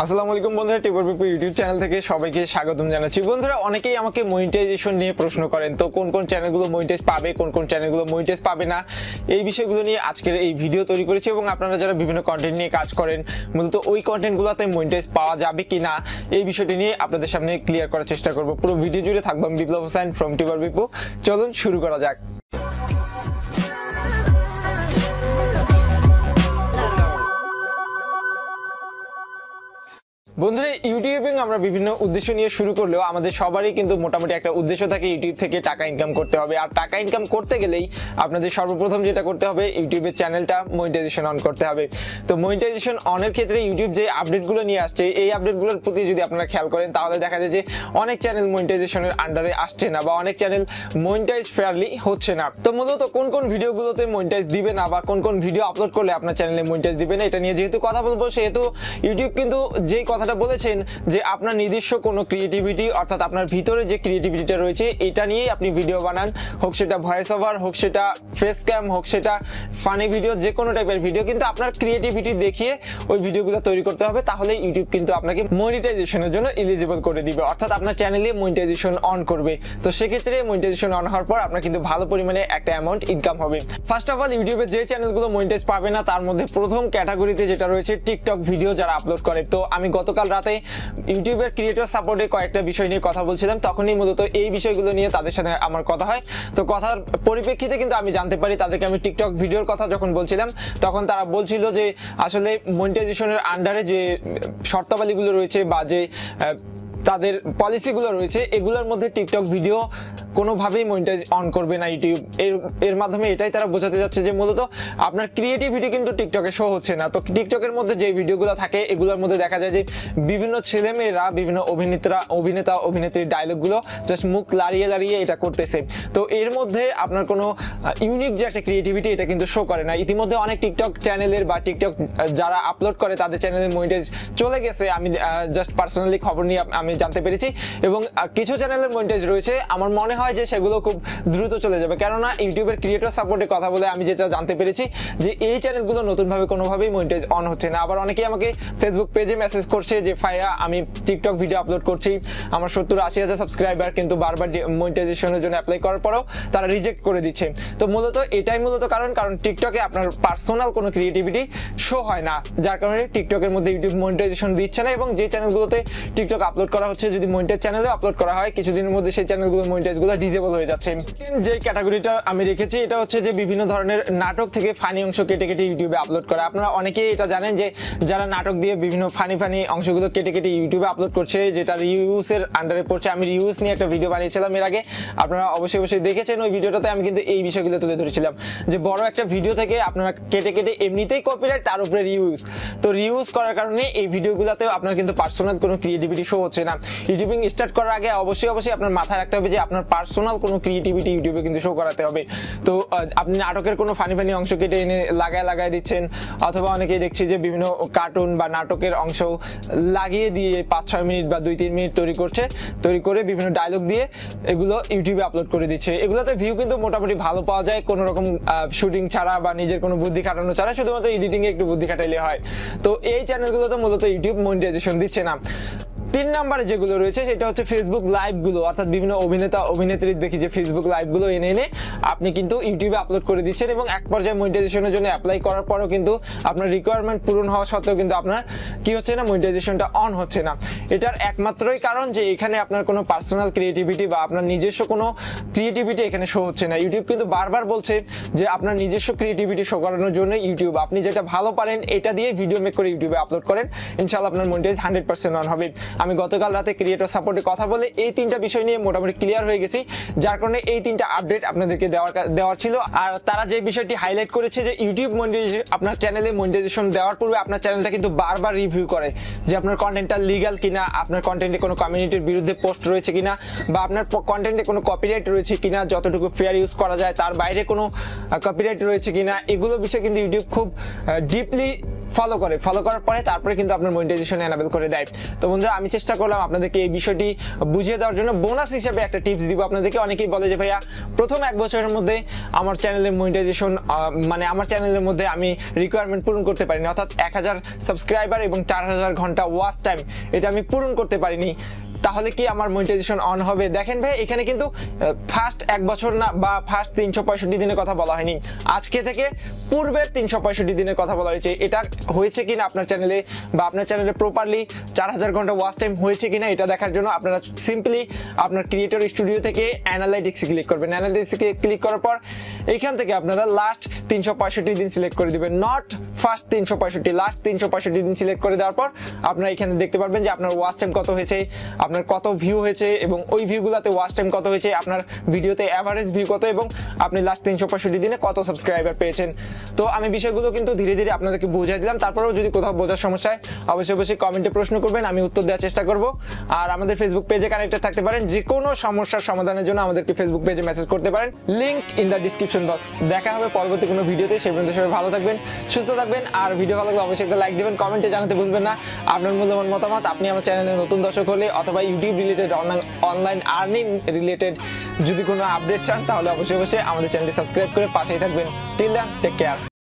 আসসালামু-আলাইকুম বন্ধুরা, TUBER YouTube channel থেকে সবাইকে স্বাগতম জানাচ্ছি। বন্ধুরা, অনেকেই আমাকে মনিটাইজেশন নিয়ে প্রশ্ন করেন, তো কোন কোন চ্যানেলগুলো মনিটাইজ পাবে, কোন কোন চ্যানেলগুলো মনিটাইজ পাবে না, এই বিষয়গুলো নিয়ে আজকের এই ভিডিও তৈরি করেছি। এবং আপনারা যারা বিভিন্ন কন্টেন্ট নিয়ে কাজ করেন, মূলত ওই কন্টেন্টগুলোতে মনিটাইজ পাওয়া যাবে কি না এই বিষয়টি নিয়ে আপনাদের সামনে ক্লিয়ার করার চেষ্টা করব। পুরো ভিডিও জুড়ে থাকবো আমি বিপ্লব হোসেন ফ্রম TUBER। চলুন শুরু করা যাক। বন্ধুরা, ইউটিউবিং আমরা বিভিন্ন উদ্দেশ্য নিয়ে শুরু করলেও আমাদের সবারই কিন্তু মোটামুটি একটা উদ্দেশ্য থাকে, ইউটিউব থেকে টাকা ইনকাম করতে হবে। আর টাকা ইনকাম করতে গেলেই আপনাদের সর্বপ্রথম যেটা করতে হবে, ইউটিউবের চ্যানেলটা মনিটাইজেশন অন করতে হবে। তো মনিটাইজেশন অনের ক্ষেত্রে ইউটিউব যে আপডেটগুলো নিয়ে আসছে, এই আপডেটগুলোর প্রতি যদি আপনারা খেয়াল করেন তাহলে দেখা যায় যে অনেক চ্যানেল মনিটাইজেশনের আন্ডারে আসছে না বা অনেক চ্যানেল মনিটাইজ ফেয়ারলি হচ্ছে না। তো মূলত কোন কোন ভিডিওগুলোতে মনিটাইজ দিবে না বা কোন কোন ভিডিও আপলোড করলে আপনার চ্যানেলে মনিটাইজ দিবে না, এটা নিয়ে যেহেতু কথা বলবো, সেহেতু ইউটিউব কিন্তু যেই কথাটা বলেছেন যে আপনার নিজস্ব কোনো ক্রিয়েটিভিটি, অর্থাৎ আপনার ভিতরে যে ক্রিয়েটিভিটিটা রয়েছে এটা নিয়েই আপনি ভিডিও বানান, হোক সেটা ভয়েস ওভার, হোক সেটা ফেস ক্যাম, হোক সেটা ফানি ভিডিও, যে কোনো টাইপের ভিডিও, কিন্তু আপনার ক্রিয়েটিভিটি দেখিয়ে ওই ভিডিওগুলো তৈরি করতে হবে। তাহলে ইউটিউব কিন্তু আপনাকে মনিটাইজেশনের জন্য এলিজিবল করে দিবে, অর্থাৎ আপনার চ্যানেলে মনিটাইজেশন অন করবে। তো সেক্ষেত্রে মনিটাইজেশন অন হওয়ার পর আপনার কিন্তু ভালো পরিমাণে একটা অ্যামাউন্ট ইনকাম হবে। ফার্স্ট অফ অল, ইউটিউবে যে চ্যানেলগুলো মনিটাইজ পাবে না তার মধ্যে প্রথম ক্যাটাগরিতে যেটা রয়েছে টিকটক ভিডিও যারা আপলোড করে। তো আমি গতকাল রাতে ইউটিউবের ক্রিয়েটর সাপোর্টে কয়েকটা বিষয় নিয়ে কথা বলছিলাম, তখনই মূলত এই বিষয়গুলো নিয়ে তাদের সাথে আমার কথা হয়। তো কথার পরিপ্রেক্ষিতে কিন্তু আমি জানতে পারি, তাদেরকে আমি টিকটক ভিডিওর কথা যখন বলছিলাম তখন তারা বলছিল যে আসলে মনিটাইজেশনের আন্ডারে যে শর্তাবলীগুলো রয়েছে বা যে তাদের পলিসিগুলো রয়েছে, এগুলোর মধ্যে টিকটক ভিডিও কোনোভাবেই মনিটাইজ অন করবে না ইউটিউব। এর মাধ্যমে এটাই তারা বোঝাতে যাচ্ছে যে মূলত আপনার ক্রিয়েটিভিটি কিন্তু টিকটকে শো হচ্ছে না। তো টিকটকের মধ্যে যে ভিডিওগুলো থাকে এগুলোর মধ্যে দেখা যায় যে বিভিন্ন ছেলেমেয়েরা, বিভিন্ন অভিনেতা অভিনেত্রীর ডায়লগগুলো জাস্ট মুখ লাড়িয়ে লাড়িয়ে এটা করতেছে। তো এর মধ্যে আপনার কোনো ইউনিক যে একটা ক্রিয়েটিভিটি এটা কিন্তু শো করে না। ইতিমধ্যে অনেক টিকটক চ্যানেলের বা টিকটক যারা আপলোড করে তাদের চ্যানেলের মনিটাইজ চলে গেছে, আমি জাস্ট পার্সোনালি খবর নিয়ে আমি জানতে পেরেছি। এবং কিছু চ্যানেলের মনিটাইজ রয়েছে, আমার মনে হয় যে সেগুলো খুব দ্রুত চলে যাবে, কেননা ইউটিউবের ক্রিয়েটর সাপোর্টে কথা বলে আমি যেটা জানতে পেরেছি যে এই চ্যানেলগুলো নতুনভাবে কোনোভাবেই মনিটাইজ অন হচ্ছে না। আবার অনেকেই আমাকে ফেসবুক পেজে মেসেজ করছে যে ফাইয়া, আমি টিকটক ভিডিও আপলোড করছি, আমার 70-80 হাজার সাবস্ক্রাইবার, কিন্তু বারবার মনিটাইজেশনের জন্য অ্যাপ্লাই করার পরেও তারা রিজেক্ট করে দিচ্ছে। তো মূলত এটাই কারণ টিকটকে আপনার পার্সোনাল কোনো ক্রিয়েটিভিটি শো হয় না, যার কারণে টিকটকের মধ্যে ইউটিউব মনিটাইজেশন দিচ্ছে না। এবং যে চ্যানেলগুলোতে টিকটক আপলোড করা হচ্ছে, যদি মনিটাইজ চ্যানেলে আপলোড করা হয়, কিছুদিনের মধ্যে সেই চ্যানেলগুলোর মনিটাইজগুলো ডিজেবল হয়ে যাচ্ছে। যে ক্যাটাগরিটা আমি রেখেছি এটা হচ্ছে যে বিভিন্ন ধরনের নাটক থেকে ফানি অংশ কেটে কেটে ইউটিউবে আপলোড করা। আপনারা অনেকেই এটা জানেন যে যারা নাটক দিয়ে বিভিন্ন ফানি অংশগুলো কেটে কেটে ইউটিউবে আপলোড করছে, যেটা রিউজের আন্ডারে পড়ছে। আমি রিউজ নিয়ে একটা ভিডিও বানিয়েছিলাম এর আগে, আপনারা অবশ্যই দেখেছেন। ওই ভিডিওটাতে আমি কিন্তু এই বিষয়গুলো তুলে ধরেছিলাম যে বড় একটা ভিডিও থেকে আপনারা কেটে কেটে এমনিতেই কপিরাইট, তার উপরে রিউজ। তো রিউজ করার কারণে এই ভিডিওগুলোতেও আপনার কিন্তু পার্সোনাল কোনো ক্রিয়েটিভিটি শো হচ্ছে না। ইউটিউবিং স্টার্ট করার আগে অবশ্যই আপনার মাথায় রাখতে হবে যে আপনার পার্সোনাল কোনো ক্রিয়েটিভিটি ইউটিউবে কিন্তু শো করাতে হবে। তো আপনি নাটকের কোনো ফানি অংশ কেটে এনে লাগায় দিচ্ছেন, অথবা অনেকেই দেখছি যে বিভিন্ন কার্টুন বা নাটকের অংশ লাগিয়ে দিয়ে 5-6 মিনিট বা 2-3 মিনিট তৈরি করে বিভিন্ন ডায়লগ দিয়ে এগুলো ইউটিউবে আপলোড করে দিচ্ছে। এগুলোতে ভিউ কিন্তু মোটামুটি ভালো পাওয়া যায়, কোনো রকম শুটিং ছাড়া বা নিজের কোনো বুদ্ধি খাটানো ছাড়া, শুধুমাত্র এডিটিংয়ে একটু বুদ্ধি খাটাইলে হয়। তো এই চ্যানেলগুলোতে মূলত ইউটিউব মনিটাইজেশন দিচ্ছে না। 3 নম্বরে যেগুলো রয়েছে সেটা হচ্ছে ফেসবুক লাইভগুলো, অর্থাৎ বিভিন্ন অভিনেতা অভিনেত্রীর দেখি যে ফেসবুক লাইভগুলো এনে আপনি কিন্তু ইউটিউবে আপলোড করে দিচ্ছেন, এবং এক পর্যায়ে মনিটাইজেশনের জন্য অ্যাপ্লাই করার পরও কিন্তু আপনার রিকোয়ারমেন্ট পূরণ হওয়া সত্ত্বেও কিন্তু আপনার কি হচ্ছে না, মনিটাইজেশনটা অন হচ্ছে না। এটার একমাত্রই কারণ যে এখানে আপনার কোনো পার্সোনাল ক্রিয়েটিভিটি বা আপনার নিজস্ব কোনো ক্রিয়েটিভিটি এখানে শো হচ্ছে না। ইউটিউব কিন্তু বারবার বলছে যে আপনার নিজস্ব ক্রিয়েটিভিটি শো করানোর জন্য ইউটিউব, আপনি যেটা ভালো পারেন এটা দিয়ে ভিডিও মেক করে ইউটিউবে আপলোড করেন, ইনশাআল্লাহ আপনার মনিটাইজ 100% অন হবে। আমি গতকাল রাতে ক্রিয়েটর সাপোর্টে কথা বলে এই 3টা বিষয় নিয়ে মোটামুটি ক্লিয়ার হয়ে গেছি, যার কারণে এই 3টা আপডেট আপনাদেরকে দেওয়ার ছিল। আর তারা যে বিষয়টি হাইলাইট করেছে যে ইউটিউব মনিটাইজেশন, আপনার চ্যানেলে মনিটাইজেশন দেওয়ার পূর্বে আপনার চ্যানেলটা কিন্তু বারবার রিভিউ করে যে আপনার কন্টেন্টটা লিগ্যাল কিনা, আপনার কন্টেন্টে কোনো কমিউনিটির বিরুদ্ধে পোস্ট রয়েছে কিনা, বা আপনার কন্টেন্টে কোনো কপিরাইট রয়েছে কিনা, যতটুকু ফেয়ার ইউজ করা যায় তার বাইরে কোনো কপিরাইট রয়েছে কিনা, এগুলো বিষয়ে কিন্তু ইউটিউব খুব ডিপলি ফলো করার পরে তারপরে কিন্তু আপনার মনিটাইজেশন এনাবেল করে দেয়। তো বন্ধুরা আমি চেষ্টা করলাম আপনাদেরকে এই বিষয়টি বুঝিয়ে দেওয়ার জন্য। বোনাস হিসেবে একটা টিপস দিব আপনাদেরকে। অনেকেই বলে যে ভাইয়া প্রথম 1 বছরের মধ্যে আমার চ্যানেলের মনিটাইজেশন মানে আমার চ্যানেলের মধ্যে আমি রিকোয়ারমেন্ট পূরণ করতে পারিনি, অর্থাৎ 1000 সাবস্ক্রাইবার এবং 4000 ঘন্টা ওয়াচ টাইম এটা আমি পূরণ করতে পারিনি, তাহলে কি আমার মনিটাইজেশন অন হবে? দেখেন ভাই এখানে কিন্তু ফার্স্ট 1 বছর না বা ফার্স্ট 365 দিনের কথা বলা হয়নি, আজকে থেকে পূর্বের 365 দিনের কথা বলা হয়েছে। এটা হয়েছে কিনা আপনার চ্যানেলে বা আপনার চ্যানেলে প্রপারলি 4000 ঘন্টা ওয়াচ টাইম হয়েছে কিনা এটা দেখার জন্য আপনারা সিম্পলি আপনার ক্রিয়েটর স্টুডিও থেকে অ্যানালাইটিক্সে ক্লিক করবেন। অ্যানালাইটিক্সে ক্লিক করার পর এইখান থেকে আপনারা লাস্ট 365 দিন সিলেক্ট করে দিবেন, নট ফার্স্ট 365, লাস্ট 365 দিন সিলেক্ট করে দেওয়ার পর আপনারা এখানে দেখতে পারবেন যে আপনার ওয়াচ টাইম কত হয়েছে, আপনার কত ভিউ হয়েছে এবং ওই ভিউগুলোতে ওয়াচ টাইম কত হয়েছে, আপনার ভিডিওতে এভারেজ ভিউ কত এবং আপনি লাস্ট 365 দিনে কত সাবস্ক্রাইবার পেয়েছেন। তো আমি বিষয়গুলো কিন্তু ধীরে ধীরে আপনাদেরকে বুঝিয়ে দিলাম। তারপরেও যদি কোথাও বোঝার সমস্যা হয় অবশ্যই কমেন্টে প্রশ্ন করবেন, আমি উত্তর দেওয়ার চেষ্টা করব। আর আমাদের ফেসবুক পেজে কানেক্টেড থাকতে পারেন, যে কোনো সমস্যার সমাধানের জন্য আমাদেরকে ফেসবুক পেজে মেসেজ করতে পারেন, link in the description box. দেখা হবে পরবর্তী কোনো ভিডিওতে, সেই পর্যন্ত সবাই ভালো থাকবেন, সুস্থ থাকবেন। আর ভিডিও ভালো লাগলে অবশ্যই একটা লাইক দিবেন, কমেন্টে জানাতে ভুলবেন না আপনার মূল্যবান মতামত। আপনি আমার চ্যানেলে নতুন দর্শক হলে অথবা YouTube related online earning related যদি কোনো আপডেট চান তাহলে অবশ্যই আমাদের চ্যানেলটি সাবস্ক্রাইব করে পাশেই থাকবেন। Till then take care.